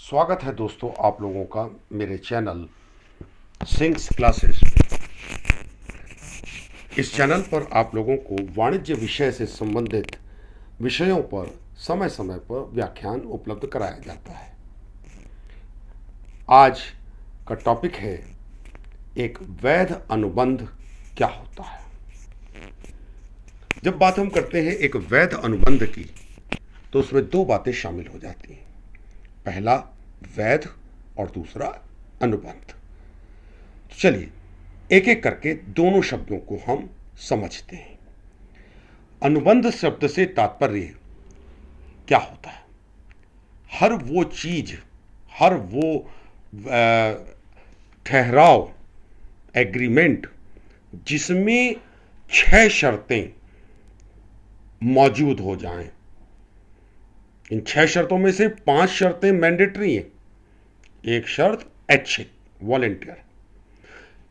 स्वागत है दोस्तों आप लोगों का मेरे चैनल सिंग्स क्लासेस में। इस चैनल पर आप लोगों को वाणिज्य विषय से संबंधित विषयों पर समय समय पर व्याख्यान उपलब्ध कराया जाता है। आज का टॉपिक है एक वैध अनुबंध क्या होता है। जब बात हम करते हैं एक वैध अनुबंध की तो उसमें दो बातें शामिल हो जाती हैं। पहला वैध और दूसरा अनुबंध। तो चलिए एक एक करके दोनों शब्दों को हम समझते हैं। अनुबंध शब्द से तात्पर्य क्या होता है? हर वो चीज, हर वो ठहराव, एग्रीमेंट जिसमें 6 शर्तें मौजूद हो जाएं। इन 6 शर्तों में से 5 शर्तें मैंडेटरी हैं, एक शर्त ऐच्छिक, वॉलेंटियर।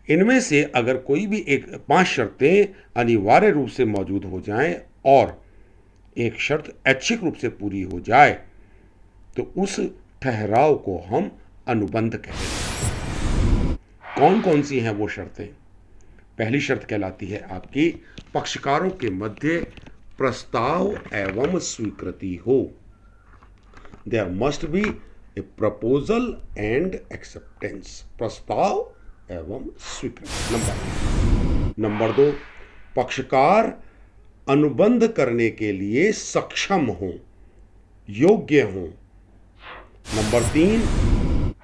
इनमें से अगर कोई भी एक 5 शर्तें अनिवार्य रूप से मौजूद हो जाएं और एक शर्त ऐच्छिक रूप से पूरी हो जाए तो उस ठहराव को हम अनुबंध कहते हैं। कौन कौन सी हैं वो शर्तें? पहली शर्त कहलाती है आपकी पक्षकारों के मध्य प्रस्ताव एवं स्वीकृति हो। There must be a proposal and acceptance. प्रस्ताव एवं स्वीकृति। नंबर 2, पक्षकार अनुबंध करने के लिए सक्षम हो, योग्य हो। नंबर 3,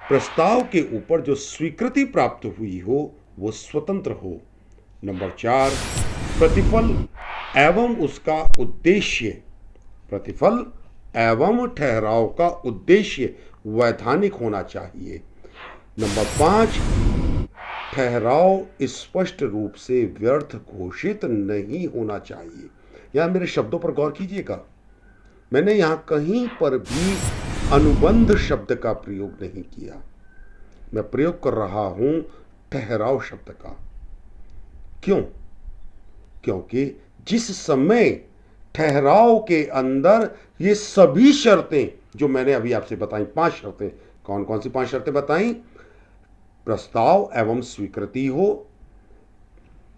प्रस्ताव के ऊपर जो स्वीकृति प्राप्त हुई हो वो स्वतंत्र हो। नंबर 4, प्रतिफल एवं उसका उद्देश्य, प्रतिफल एवं ठहराव का उद्देश्य वैधानिक होना चाहिए। नंबर 5, ठहराव स्पष्ट रूप से व्यर्थ घोषित नहीं होना चाहिए। यहां मेरे शब्दों पर गौर कीजिएगा, मैंने यहां कहीं पर भी अनुबंध शब्द का प्रयोग नहीं किया। मैं प्रयोग कर रहा हूं ठहराव शब्द का। क्यों? क्योंकि जिस समय ठहराव के अंदर ये सभी शर्तें जो मैंने अभी आपसे बताई, 5 शर्तें, कौन कौन सी 5 शर्तें बताई? प्रस्ताव एवं स्वीकृति हो,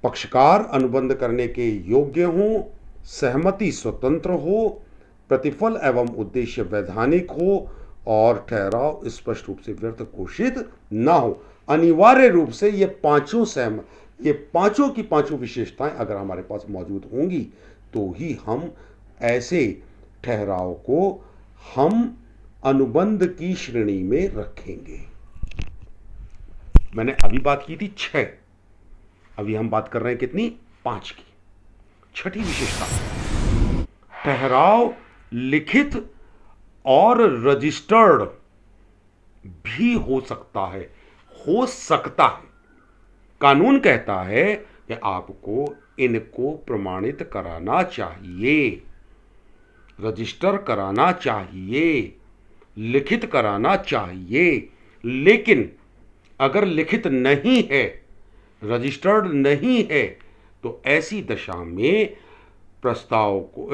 पक्षकार अनुबंध करने के योग्य हो, सहमति स्वतंत्र हो, प्रतिफल एवं उद्देश्य वैधानिक हो और ठहराव स्पष्ट रूप से व्यर्थ घोषित ना हो। अनिवार्य रूप से ये पांचों की पांचों विशेषताएं अगर हमारे पास मौजूद होंगी तो ही हम ऐसे ठहराव को हम अनुबंध की श्रेणी में रखेंगे। मैंने अभी बात की थी 6, अभी हम बात कर रहे हैं कितनी? 5 की। छठी विशेषता, ठहराव लिखित और रजिस्टर्ड भी हो सकता है, हो सकता है। कानून कहता है कि आपको इनको प्रमाणित कराना चाहिए, रजिस्टर कराना चाहिए, लिखित कराना चाहिए। लेकिन अगर लिखित नहीं है, रजिस्टर्ड नहीं है तो ऐसी दशा में प्रस्ताव को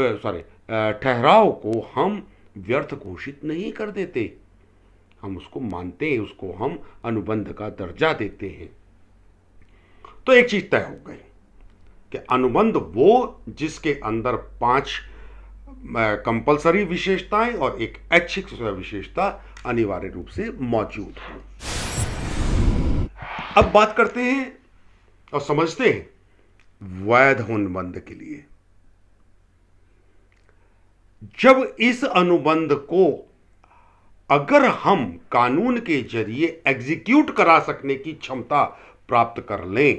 ठहराव को हम व्यर्थ घोषित नहीं कर देते, हम उसको मानते हैं, उसको हम अनुबंध का दर्जा देते हैं। तो एक चीज तय हो गई कि अनुबंध वो जिसके अंदर 5 कंपलसरी विशेषताएं और एक ऐच्छिक विशेषता अनिवार्य रूप से मौजूद हो। अब बात करते हैं और समझते हैं वैध अनुबंध के लिए। जब इस अनुबंध को अगर हम कानून के जरिए एग्जीक्यूट करा सकने की क्षमता प्राप्त कर लें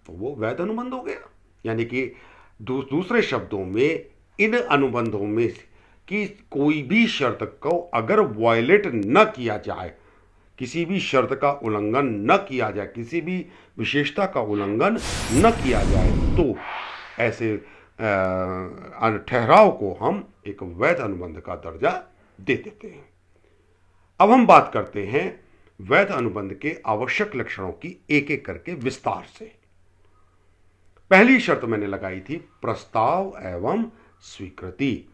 तो वो वैध अनुबंध हो गया। यानी कि दूसरे शब्दों में इन अनुबंधों में कि कोई भी शर्त को अगर वायलेट न किया जाए, किसी भी शर्त का उल्लंघन न किया जाए, किसी भी विशेषता का उल्लंघन न किया जाए तो ऐसे ठहराव को हम एक वैध अनुबंध का दर्जा दे देते हैं। अब हम बात करते हैं वैध अनुबंध के आवश्यक लक्षणों की एक एक करके विस्तार से। पहली शर्त मैंने लगाई थी प्रस्ताव एवं स्वीकृति।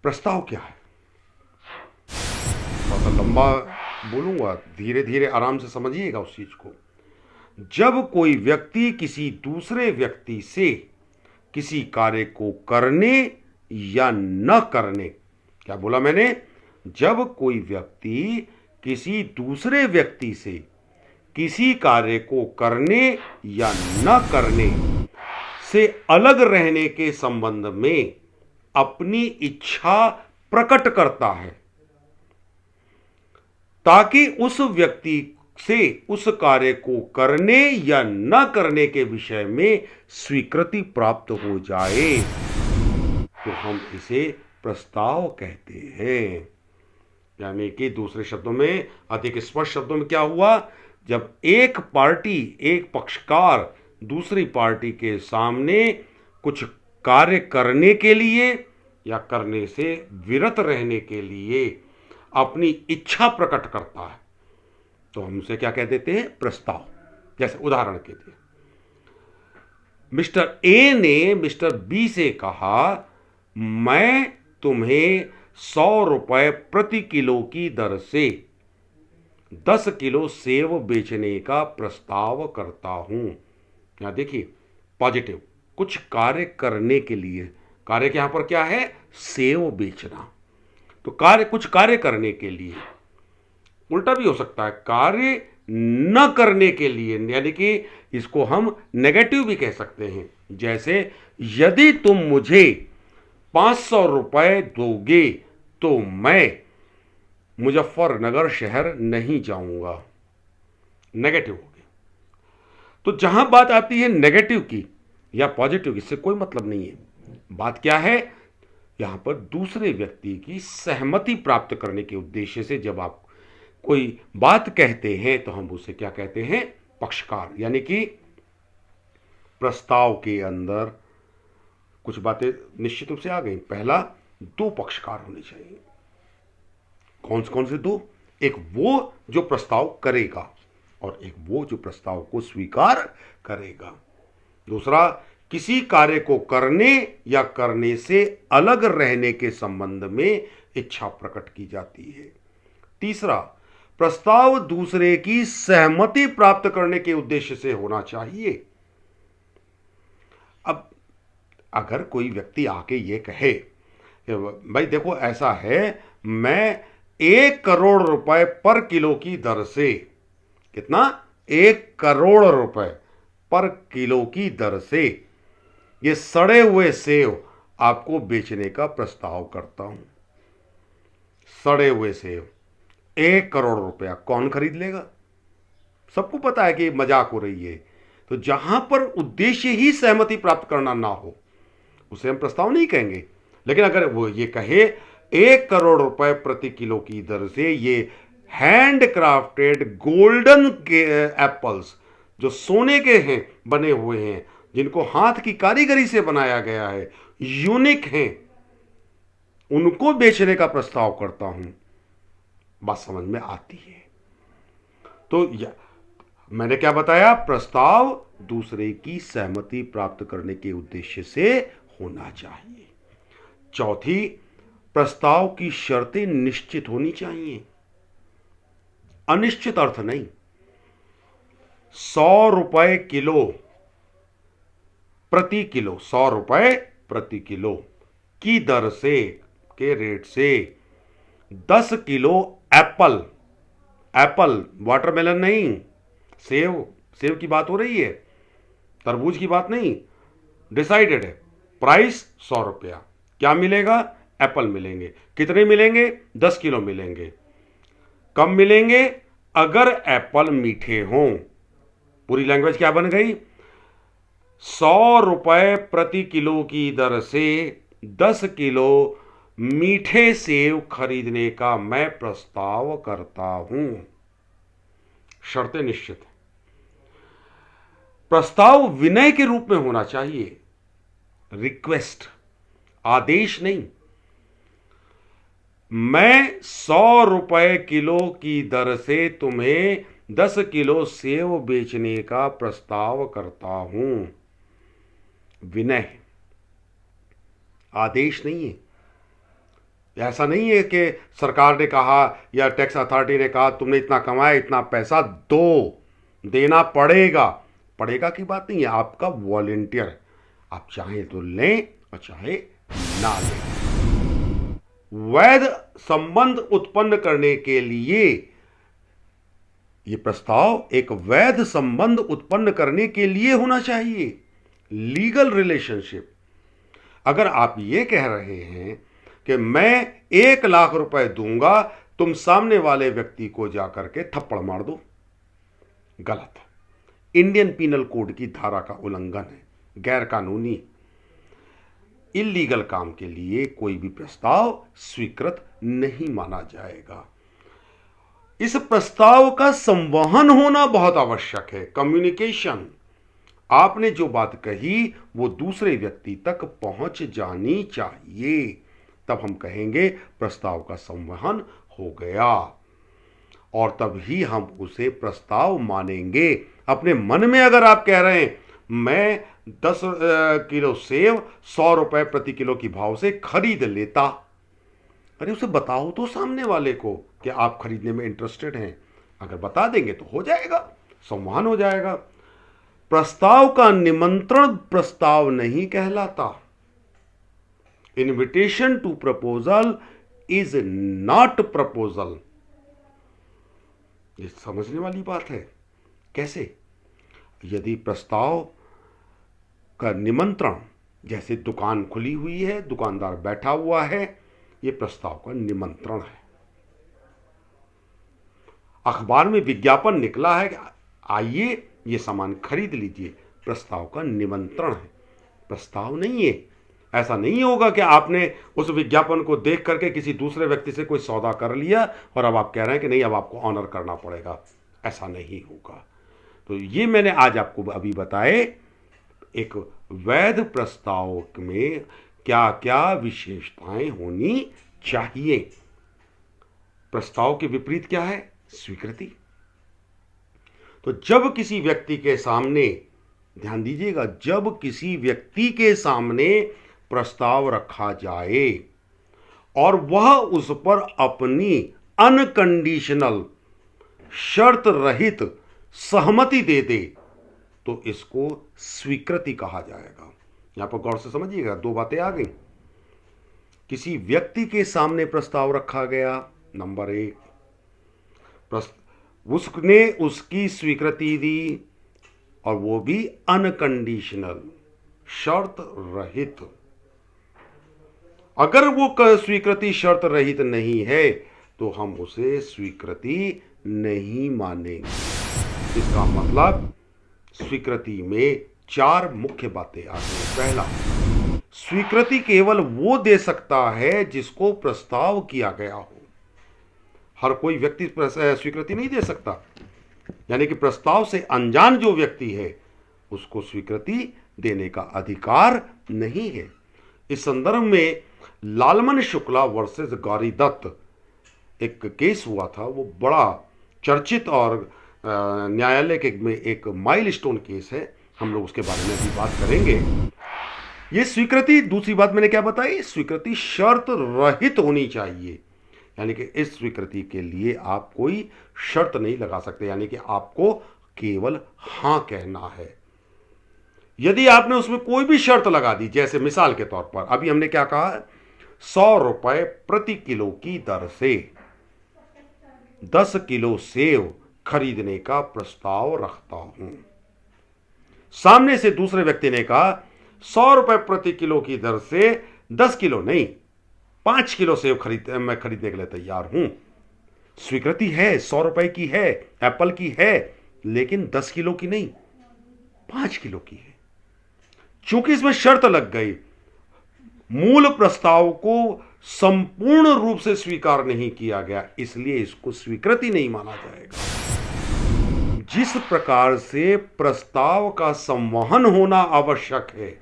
प्रस्ताव क्या है? सा लंबा बोलूँगा, धीरे धीरे आराम से समझिएगा उस चीज़ को। जब कोई व्यक्ति किसी दूसरे व्यक्ति से किसी कार्य को करने या न करने, क्या बोला मैंने? जब कोई व्यक्ति किसी दूसरे व्यक्ति से किसी कार्य को करने या न करने से अलग रहने के संबंध में अपनी इच्छा प्रकट करता है ताकि उस व्यक्ति से उस कार्य को करने या न करने के विषय में स्वीकृति प्राप्त हो जाए, तो हम इसे प्रस्ताव कहते हैं। यानी कि दूसरे शब्दों में, अधिक स्पष्ट शब्दों में क्या हुआ? जब एक पार्टी, एक पक्षकार दूसरी पार्टी के सामने कुछ कार्य करने के लिए या करने से विरत रहने के लिए अपनी इच्छा प्रकट करता है, तो हम उसे क्या कह देते हैं? प्रस्ताव। जैसे उदाहरण के लिए, मिस्टर ए ने मिस्टर बी से कहा, मैं तुम्हें 100 रुपए प्रति किलो की दर से 10 किलो सेव बेचने का प्रस्ताव करता हूं। यहां देखिए, पॉजिटिव, कुछ कार्य करने के लिए। कार्य के यहां पर क्या है? सेव बेचना। तो कार्य, कुछ कार्य करने के लिए। उल्टा भी हो सकता है, कार्य न करने के लिए, यानी कि इसको हम नेगेटिव भी कह सकते हैं। जैसे, यदि तुम मुझे 500 रुपए दोगे तो मैं मुजफ्फरनगर शहर नहीं जाऊंगा। नेगेटिव हो गया। तो जहां बात आती है नेगेटिव की या पॉजिटिव की, इससे कोई मतलब नहीं है। बात क्या है? यहां पर दूसरे व्यक्ति की सहमति प्राप्त करने के उद्देश्य से जब आप कोई बात कहते हैं तो हम उसे क्या कहते हैं? पक्षकार। यानी कि प्रस्ताव के अंदर कुछ बातें निश्चित रूप से आ गई। पहला, 2 पक्षकार होने चाहिए। कौन से 2? एक वो जो प्रस्ताव करेगा और एक वो जो प्रस्ताव को स्वीकार करेगा। दूसरा, किसी कार्य को करने या करने से अलग रहने के संबंध में इच्छा प्रकट की जाती है। तीसरा, प्रस्ताव दूसरे की सहमति प्राप्त करने के उद्देश्य से होना चाहिए। अब अगर कोई व्यक्ति आके ये कहे, भाई देखो ऐसा है, मैं 1 करोड़ रुपए पर किलो की दर से, कितना? 1 करोड़ रुपए पर किलो की दर से ये सड़े हुए सेव आपको बेचने का प्रस्ताव करता हूं। सड़े हुए सेव 1 करोड़ रुपया कौन खरीद लेगा? सबको पता है कि मजाक हो रही है। तो जहां पर उद्देश्य ही सहमति प्राप्त करना ना हो, उसे हम प्रस्ताव नहीं कहेंगे। लेकिन अगर वो ये कहे 1 करोड़ रुपए प्रति किलो की दर से ये हैंड क्राफ्टेड गोल्डन के एप्पल्स, जो सोने के हैं, बने हुए हैं, जिनको हाथ की कारीगरी से बनाया गया है, यूनिक हैं, उनको बेचने का प्रस्ताव करता हूं, बात समझ में आती है। तो मैंने क्या बताया? प्रस्ताव दूसरे की सहमति प्राप्त करने के उद्देश्य से होना चाहिए। चौथी, प्रस्ताव की शर्तें निश्चित होनी चाहिए, अनिश्चित अर्थ नहीं। 100 रुपए किलो प्रति किलो, 100 रुपए प्रति किलो की दर से, के रेट से 10 किलो एप्पल, एप्पल वाटरमेलन नहीं, सेव, सेव की बात हो रही है, तरबूज की बात नहीं। डिसाइडेड है, प्राइस 100 रुपया। क्या मिलेगा? एप्पल मिलेंगे। कितने मिलेंगे? 10 किलो मिलेंगे। कब मिलेंगे? अगर एप्पल मीठे हों। पूरी लैंग्वेज क्या बन गई? 100 रुपए प्रति किलो की दर से 10 किलो मीठे सेव खरीदने का मैं प्रस्ताव करता हूं। शर्तें निश्चित है। प्रस्ताव विनय के रूप में होना चाहिए, रिक्वेस्ट, आदेश नहीं। मैं 100 रुपए किलो की दर से तुम्हें 10 किलो सेव बेचने का प्रस्ताव करता हूं। विनय, आदेश नहीं है। ऐसा नहीं है कि सरकार ने कहा या टैक्स अथॉरिटी ने कहा तुमने इतना कमाया, इतना पैसा दो, देना पड़ेगा। पड़ेगा की बात नहीं है, आपका वॉलेंटियर है। आप चाहे तो लें और चाहे ना लें। वैध संबंध उत्पन्न करने के लिए ये प्रस्ताव एक वैध संबंध उत्पन्न करने के लिए होना चाहिए, लीगल रिलेशनशिप। अगर आप ये कह रहे हैं कि मैं 1 लाख रुपए दूंगा, तुम सामने वाले व्यक्ति को जाकर के थप्पड़ मार दो, गलत है। इंडियन पीनल कोड की धारा का उल्लंघन है, गैर कानूनी। इल्लीगल काम के लिए कोई भी प्रस्ताव स्वीकृत नहीं माना जाएगा। इस प्रस्ताव का संवहन होना बहुत आवश्यक है, कम्युनिकेशन। आपने जो बात कही वो दूसरे व्यक्ति तक पहुंच जानी चाहिए, तब हम कहेंगे प्रस्ताव का संवहन हो गया, और तभी हम उसे प्रस्ताव मानेंगे। अपने मन में अगर आप कह रहे हैं मैं 10 किलो सेव 100 रुपए प्रति किलो की भाव से खरीद लेता, अरे उसे बताओ तो सामने वाले को कि आप खरीदने में इंटरेस्टेड हैं। अगर बता देंगे तो हो जाएगा, संवहन हो जाएगा। प्रस्ताव का निमंत्रण प्रस्ताव नहीं कहलाता। Invitation to proposal is not proposal. ये समझने वाली बात है। कैसे? यदि प्रस्ताव का निमंत्रण, जैसे दुकान खुली हुई है, दुकानदार बैठा हुआ है, ये प्रस्ताव का निमंत्रण है। अखबार में विज्ञापन निकला है कि आइए ये सामान खरीद लीजिए, प्रस्ताव का निमंत्रण है, प्रस्ताव नहीं है। ऐसा नहीं होगा कि आपने उस विज्ञापन को देख करके किसी दूसरे व्यक्ति से कोई सौदा कर लिया और अब आप कह रहे हैं कि नहीं अब आपको ऑनर करना पड़ेगा, ऐसा नहीं होगा। तो ये मैंने आज आपको अभी बताए एक वैध प्रस्ताव में क्या क्या विशेषताएं होनी चाहिए। प्रस्ताव के विपरीत क्या है? स्वीकृति। तो जब किसी व्यक्ति के सामने, ध्यान दीजिएगा, जब किसी व्यक्ति के सामने प्रस्ताव रखा जाए और वह उस पर अपनी अनकंडीशनल, शर्त रहित सहमति दे दे, तो इसको स्वीकृति कहा जाएगा। यहां पर गौर से समझिएगा, दो बातें आ गई। किसी व्यक्ति के सामने प्रस्ताव रखा गया, नंबर 1, उसने उसकी स्वीकृति दी और वो भी अनकंडीशनल, शर्त रहित। अगर वो स्वीकृति शर्त रहित नहीं है तो हम उसे स्वीकृति नहीं मानेंगे। इसका मतलब स्वीकृति में 4 मुख्य बातें आती हैं। पहला, स्वीकृति केवल वो दे सकता है जिसको प्रस्ताव किया गया हो। हर कोई व्यक्ति स्वीकृति नहीं दे सकता, यानी कि प्रस्ताव से अनजान जो व्यक्ति है उसको स्वीकृति देने का अधिकार नहीं है। इस संदर्भ में लालमन शुक्ला वर्सेस गौरी दत्त एक केस हुआ था, वो बड़ा चर्चित और न्यायालय के में एक माइलस्टोन केस है। हम लोग उसके बारे में भी बात करेंगे। ये स्वीकृति, दूसरी बात मैंने क्या बताई, स्वीकृति शर्त रहित होनी चाहिए, यानी कि इस स्वीकृति के लिए आप कोई शर्त नहीं लगा सकते, यानी कि आपको केवल हां कहना है। यदि आपने उसमें कोई भी शर्त लगा दी, जैसे मिसाल के तौर पर अभी हमने क्या कहा, 100 रुपए प्रति किलो की दर से 10 किलो सेव खरीदने का प्रस्ताव रखता हूं। सामने से दूसरे व्यक्ति ने कहा 100 रुपए प्रति किलो की दर से 10 किलो नहीं 5 किलो सेव मैं खरीदने के लिए तैयार हूं। स्वीकृति है, 100 रुपए की है, एप्पल की है, लेकिन 10 किलो की नहीं, 5 किलो की है। चूंकि इसमें शर्त लग गई, मूल प्रस्ताव को संपूर्ण रूप से स्वीकार नहीं किया गया, इसलिए इसको स्वीकृति नहीं माना जाएगा। जिस प्रकार से प्रस्ताव का संवहन होना आवश्यक है,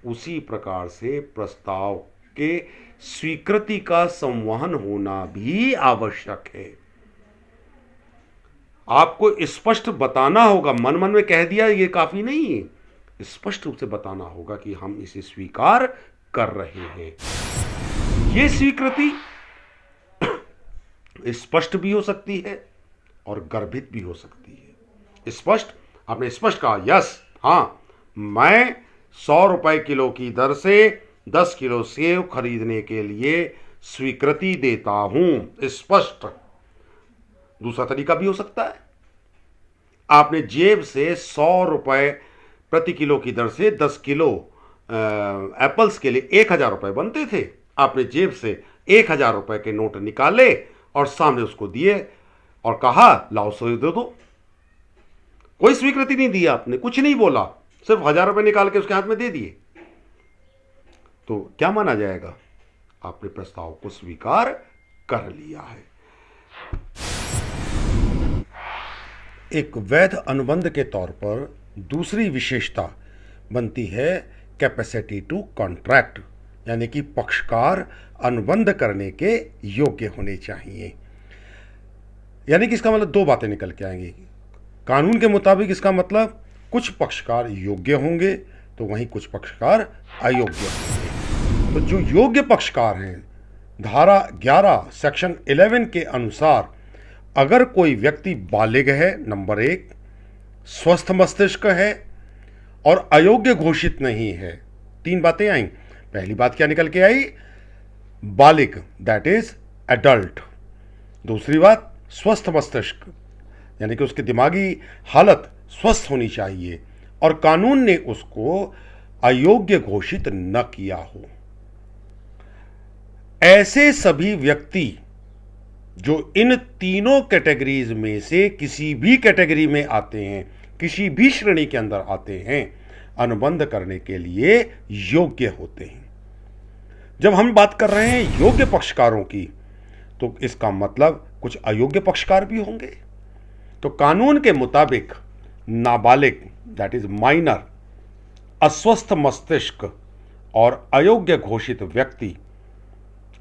उसी प्रकार से प्रस्ताव के स्वीकृति का संवहन होना भी आवश्यक है। आपको स्पष्ट बताना होगा, मन मन में कह दिया ये काफी नहीं है, स्पष्ट रूप से बताना होगा कि हम इसे स्वीकार कर रहे हैं। ये स्वीकृति स्पष्ट भी हो सकती है और गर्भित भी हो सकती है। स्पष्ट, आपने स्पष्ट कहा, यस, हाँ, मैं 100 रुपए किलो की दर से 10 किलो सेव खरीदने के लिए स्वीकृति देता हूं। स्पष्ट। दूसरा तरीका भी हो सकता है, आपने जेब से 100 रुपए प्रति किलो की दर से 10 किलो एप्पल्स के लिए 1000 रुपए बनते थे, आपने जेब से 1000 रुपए के नोट निकाले और सामने उसको दिए और कहा लाओ सौ दे दो। कोई स्वीकृति नहीं दी, आपने कुछ नहीं बोला, सिर्फ 1000 रुपए निकाल के उसके हाथ में दे दिए, तो क्या माना जाएगा? आपने प्रस्ताव को स्वीकार कर लिया है। एक वैध अनुबंध के तौर पर दूसरी विशेषता बनती है कैपेसिटी टू कॉन्ट्रैक्ट, यानी कि पक्षकार अनुबंध करने के योग्य होने चाहिए। यानी कि इसका मतलब दो बातें निकल के आएंगी। कानून के मुताबिक इसका मतलब कुछ पक्षकार योग्य होंगे तो वहीं कुछ पक्षकार अयोग्य होंगे। तो जो योग्य पक्षकार हैं, धारा 11 सेक्शन 11 के अनुसार अगर कोई व्यक्ति बालिग है, नंबर 1, स्वस्थ मस्तिष्क है और अयोग्य घोषित नहीं है, 3 बातें आई। पहली बात क्या निकल के आई? बालिग, दैट इज एडल्ट। दूसरी बात स्वस्थ मस्तिष्क, यानी कि उसकी दिमागी हालत स्वस्थ होनी चाहिए और कानून ने उसको अयोग्य घोषित न किया हो। ऐसे सभी व्यक्ति जो इन तीनों कैटेगरीज में से किसी भी कैटेगरी में आते हैं, किसी भी श्रेणी के अंदर आते हैं, अनुबंध करने के लिए योग्य होते हैं। जब हम बात कर रहे हैं योग्य पक्षकारों की, तो इसका मतलब कुछ अयोग्य पक्षकार भी होंगे। तो कानून के मुताबिक नाबालिग, दैट इज माइनर, अस्वस्थ मस्तिष्क और अयोग्य घोषित व्यक्ति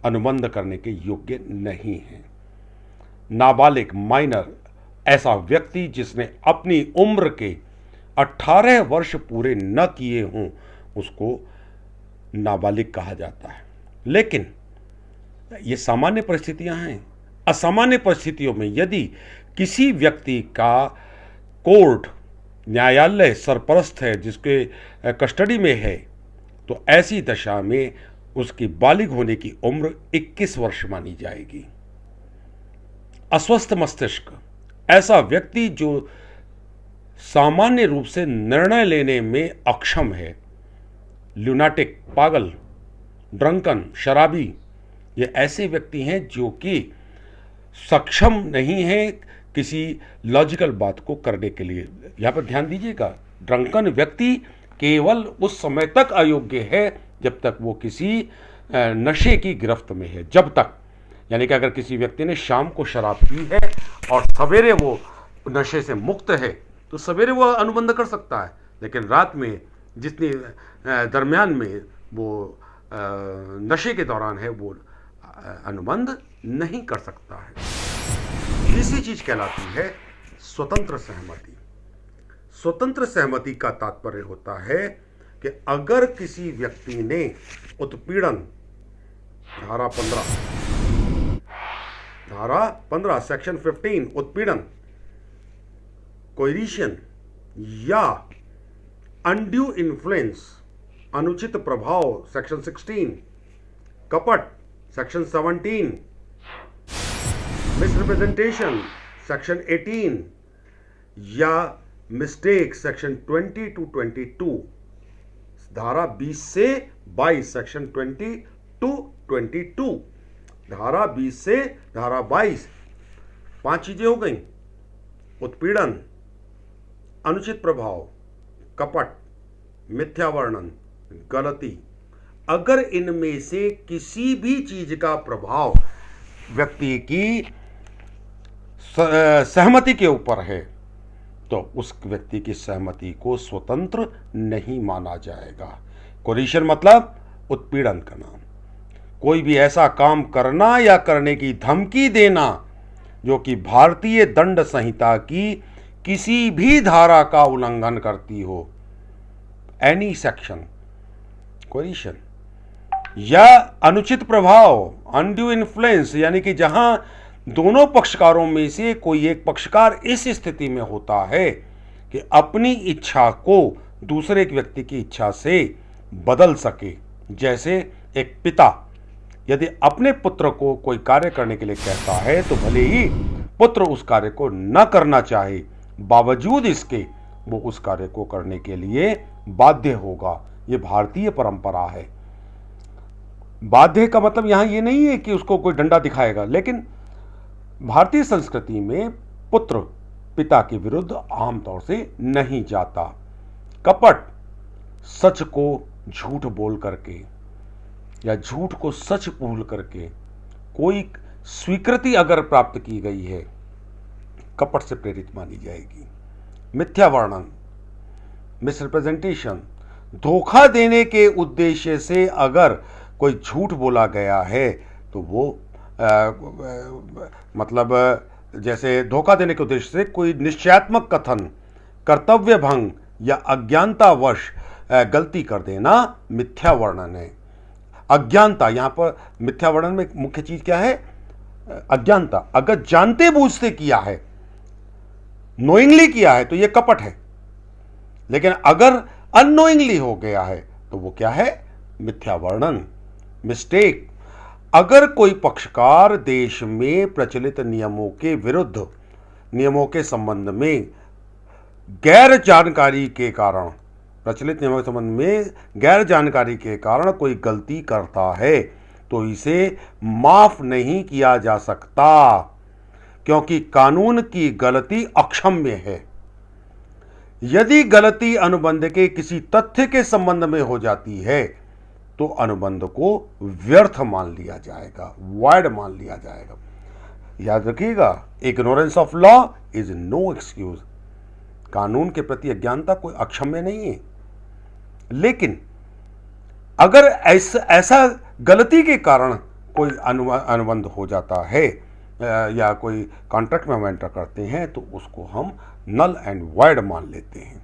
अनुबंध करने के योग्य नहीं है। नाबालिग, माइनर, ऐसा व्यक्ति जिसने अपनी उम्र के 18 वर्ष पूरे न किए हों, उसको नाबालिग कहा जाता है। लेकिन ये सामान्य परिस्थितियां हैं। असामान्य परिस्थितियों में यदि किसी व्यक्ति का कोर्ट, न्यायालय सरपरस्त है, जिसके कस्टडी में है, तो ऐसी दशा में उसकी बालिग होने की उम्र 21 वर्ष मानी जाएगी। अस्वस्थ मस्तिष्क, ऐसा व्यक्ति जो सामान्य रूप से निर्णय लेने में अक्षम है, ल्यूनाटिक, पागल, ड्रंकन, शराबी, ये ऐसे व्यक्ति हैं जो कि सक्षम नहीं हैं किसी लॉजिकल बात को करने के लिए। यहां पर ध्यान दीजिएगा, ड्रंकन व्यक्ति केवल उस समय तक अयोग्य है जब तक वो किसी नशे की गिरफ्त में है, जब तक, यानी कि अगर किसी व्यक्ति ने शाम को शराब पी है और सवेरे वो नशे से मुक्त है तो सवेरे वो अनुबंध कर सकता है, लेकिन रात में जितनी दरमियान में वो नशे के दौरान है वो अनुबंध नहीं कर सकता है। तीसरी चीज कहलाती है स्वतंत्र सहमति। स्वतंत्र सहमति का तात्पर्य होता है कि अगर किसी व्यक्ति ने उत्पीड़न, धारा 15 सेक्शन 15, उत्पीड़न, कोएरिशन या अनड्यू इन्फ्लुएंस, अनुचित प्रभाव, सेक्शन 16, कपट, सेक्शन 17, मिसरिप्रेजेंटेशन, सेक्शन 18 या मिस्टेक, सेक्शन 20 to 22, धारा 20 से 22, सेक्शन 20 to 22, धारा 20 से धारा 22, 5 चीजें हो गई। उत्पीड़न, अनुचित प्रभाव, कपट, मिथ्या वर्णन, गलती। अगर इनमें से किसी भी चीज का प्रभाव व्यक्ति की सहमति के ऊपर है तो उस व्यक्ति की सहमति को स्वतंत्र नहीं माना जाएगा। कोएरिशन मतलब उत्पीड़न करना, कोई भी ऐसा काम करना या करने की धमकी देना जो कि भारतीय दंड संहिता की किसी भी धारा का उल्लंघन करती हो, एनी सेक्शन, कोएरिशन। या अनुचित प्रभाव, अनड्यू इन्फ्लुएंस, यानी कि जहां दोनों पक्षकारों में से कोई एक पक्षकार इस स्थिति में होता है कि अपनी इच्छा को दूसरे व्यक्ति की इच्छा से बदल सके। जैसे एक पिता यदि अपने पुत्र को कोई कार्य करने के लिए कहता है तो भले ही पुत्र उस कार्य को न करना चाहे, बावजूद इसके वो उस कार्य को करने के लिए बाध्य होगा। ये भारतीय परंपरा है। बाध्य का मतलब यहां ये नहीं है कि उसको कोई डंडा दिखाएगा, लेकिन भारतीय संस्कृति में पुत्र पिता के विरुद्ध आमतौर से नहीं जाता। कपट, सच को झूठ बोल करके या झूठ को सच बोल करके कोई स्वीकृति अगर प्राप्त की गई है, कपट से प्रेरित मानी जाएगी। मिथ्या वर्णन, मिसरिप्रेजेंटेशन, धोखा देने के उद्देश्य से अगर कोई झूठ बोला गया है तो वो मतलब जैसे धोखा देने के उद्देश्य से कोई निश्चयात्मक कथन, कर्तव्य भंग या अज्ञानतावश गलती कर देना मिथ्या वर्णन है। अज्ञानता, यहां पर मिथ्या वर्णन में मुख्य चीज क्या है? अज्ञानता। अगर जानते बूझते किया है, नोइंगली किया है, तो यह कपट है। लेकिन अगर अननोइंगली हो गया है तो वो क्या है? मिथ्या वर्णन, मिस्टेक। अगर कोई पक्षकार देश में प्रचलित नियमों के विरुद्ध, नियमों के संबंध में गैर जानकारी के कारण, प्रचलित नियमों के संबंध में गैर जानकारी के कारण कोई गलती करता है तो इसे माफ नहीं किया जा सकता, क्योंकि कानून की गलती अक्षम्य है। यदि गलती अनुबंध के किसी तथ्य के संबंध में हो जाती है तो अनुबंध को व्यर्थ मान लिया जाएगा, वॉइड मान लिया जाएगा। याद रखिएगा, ignorance of law is no excuse. कानून के प्रति अज्ञानता कोई अक्षम्य नहीं है। लेकिन अगर ऐसा गलती के कारण कोई अनुबंध हो जाता है या कोई कॉन्ट्रैक्ट में हम एंटर करते हैं तो उसको हम नल एंड वॉइड मान लेते हैं।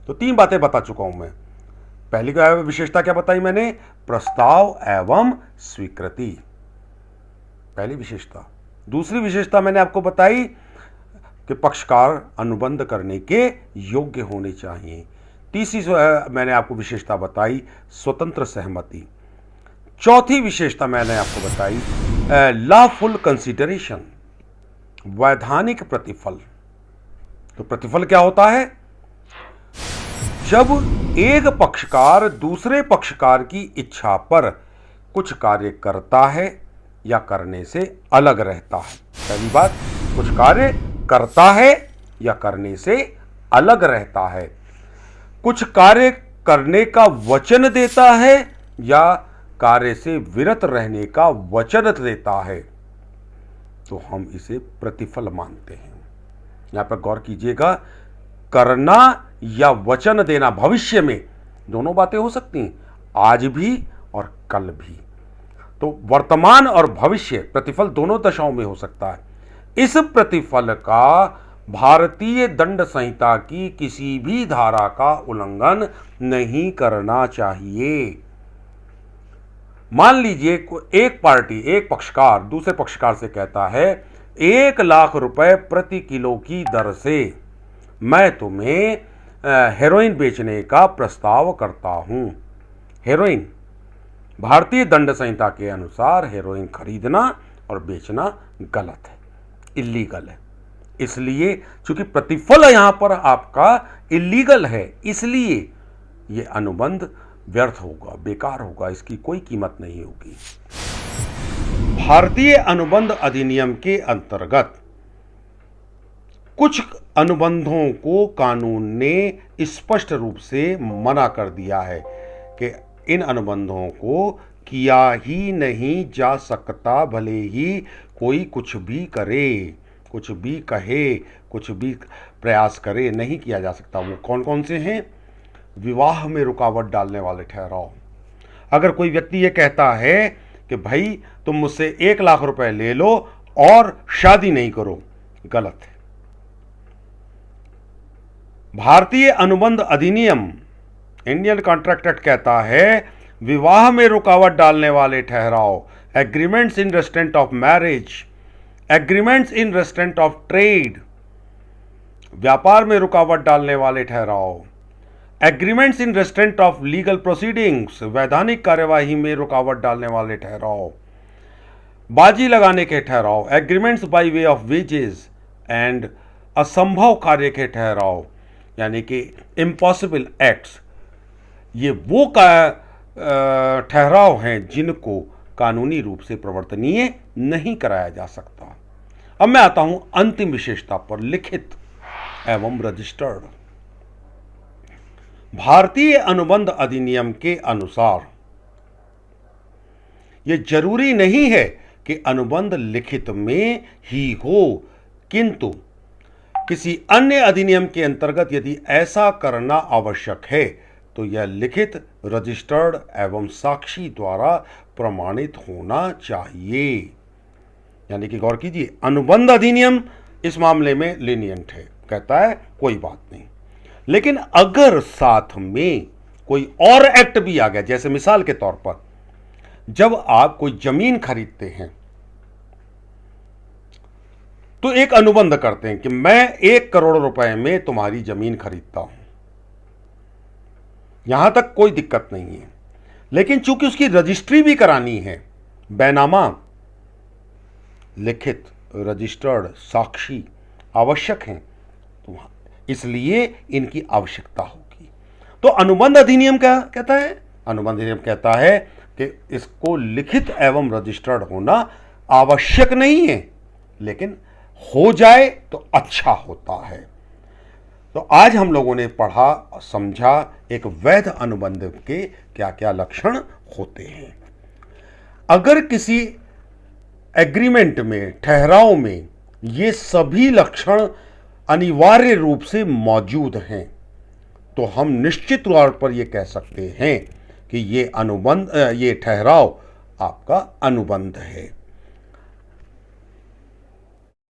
तो 3 बातें बता चुका हूं मैं। पहली विशेषता क्या बताई मैंने? प्रस्ताव एवं स्वीकृति, पहली विशेषता। दूसरी विशेषता मैंने आपको बताई कि पक्षकार अनुबंध करने के योग्य होने चाहिए। तीसरी मैंने आपको विशेषता बताई स्वतंत्र सहमति। चौथी विशेषता मैंने आपको बताई लॉफुल कंसीडरेशन, वैधानिक प्रतिफल। तो प्रतिफल क्या होता है? जब एक पक्षकार दूसरे पक्षकार की इच्छा पर कुछ कार्य करता है या करने से अलग रहता है। पहली बात, कुछ कार्य करता है या करने से अलग रहता है, कुछ कार्य करने का वचन देता है या कार्य से विरत रहने का वचन देता है, तो हम इसे प्रतिफल मानते हैं। यहां पर गौर कीजिएगा, करना या वचन देना, भविष्य में दोनों बातें हो सकती हैं, आज भी और कल भी। तो वर्तमान और भविष्य प्रतिफल दोनों दशाओं में हो सकता है। इस प्रतिफल का भारतीय दंड संहिता की किसी भी धारा का उल्लंघन नहीं करना चाहिए। मान लीजिए एक पार्टी, एक पक्षकार दूसरे पक्षकार से कहता है 1 लाख रुपए प्रति किलो की दर से मैं तुम्हें हेरोइन बेचने का प्रस्ताव करता हूं। हेरोइन, भारतीय दंड संहिता के अनुसार हेरोइन खरीदना और बेचना गलत है, इल्लीगल है। इसलिए चूंकि प्रतिफल यहां पर आपका इल्लीगल है, इसलिए यह अनुबंध व्यर्थ होगा, बेकार होगा, इसकी कोई कीमत नहीं होगी। भारतीय अनुबंध अधिनियम के अंतर्गत कुछ अनुबंधों को कानून ने स्पष्ट रूप से मना कर दिया है कि इन अनुबंधों को किया ही नहीं जा सकता, भले ही कोई कुछ भी करे, कुछ भी कहे, कुछ भी प्रयास करे, नहीं किया जा सकता। वो कौन कौन से हैं? विवाह में रुकावट डालने वाले ठहराव। अगर कोई व्यक्ति ये कहता है कि भाई तुम मुझसे 1 लाख रुपए ले लो और शादी नहीं करो, गलत है। भारतीय अनुबंध अधिनियम, इंडियन कॉन्ट्रैक्ट एक्ट कहता है विवाह में रुकावट डालने वाले ठहराव, agreements in restaurant of marriage, agreements in restaurant of trade, व्यापार में रुकावट डालने वाले ठहराव, agreements in restaurant of legal proceedings, वैधानिक कार्यवाही में रुकावट डालने वाले ठहराव, बाजी लगाने के ठहराव, agreements by way of wages and असंभव कार्य के ठहराव यानी कि इम्पॉसिबल एक्ट्स, ये वो ठहराव हैं जिनको कानूनी रूप से प्रवर्तनीय नहीं कराया जा सकता। अब मैं आता हूं अंतिम विशेषता पर, लिखित एवं रजिस्टर्ड। भारतीय अनुबंध अधिनियम के अनुसार यह जरूरी नहीं है कि अनुबंध लिखित में ही हो, किंतु किसी अन्य अधिनियम के अंतर्गत यदि ऐसा करना आवश्यक है तो यह लिखित, रजिस्टर्ड एवं साक्षी द्वारा प्रमाणित होना चाहिए। यानी कि गौर कीजिए, अनुबंध अधिनियम इस मामले में लीनियंट है, कहता है कोई बात नहीं, लेकिन अगर साथ में कोई और एक्ट भी आ गया, जैसे मिसाल के तौर पर जब आप कोई जमीन खरीदते हैं तो एक अनुबंध करते हैं कि मैं 1 करोड़ रुपए में तुम्हारी जमीन खरीदता हूं, यहां तक कोई दिक्कत नहीं है, लेकिन चूंकि उसकी रजिस्ट्री भी करानी है, बैनामा, लिखित, रजिस्टर्ड, साक्षी आवश्यक हैं, तो इसलिए इनकी आवश्यकता होगी। तो अनुबंध अधिनियम क्या कहता है? अनुबंध अधिनियम कहता है कि इसको लिखित एवं रजिस्टर्ड होना आवश्यक नहीं है, लेकिन हो जाए तो अच्छा होता है। तो आज हम लोगों ने पढ़ा, समझा एक वैध अनुबंध के क्या क्या लक्षण होते हैं। अगर किसी एग्रीमेंट में, ठहराव में ये सभी लक्षण अनिवार्य रूप से मौजूद हैं तो हम निश्चित तौर पर यह कह सकते हैं कि ये अनुबंध, ये ठहराव आपका अनुबंध है।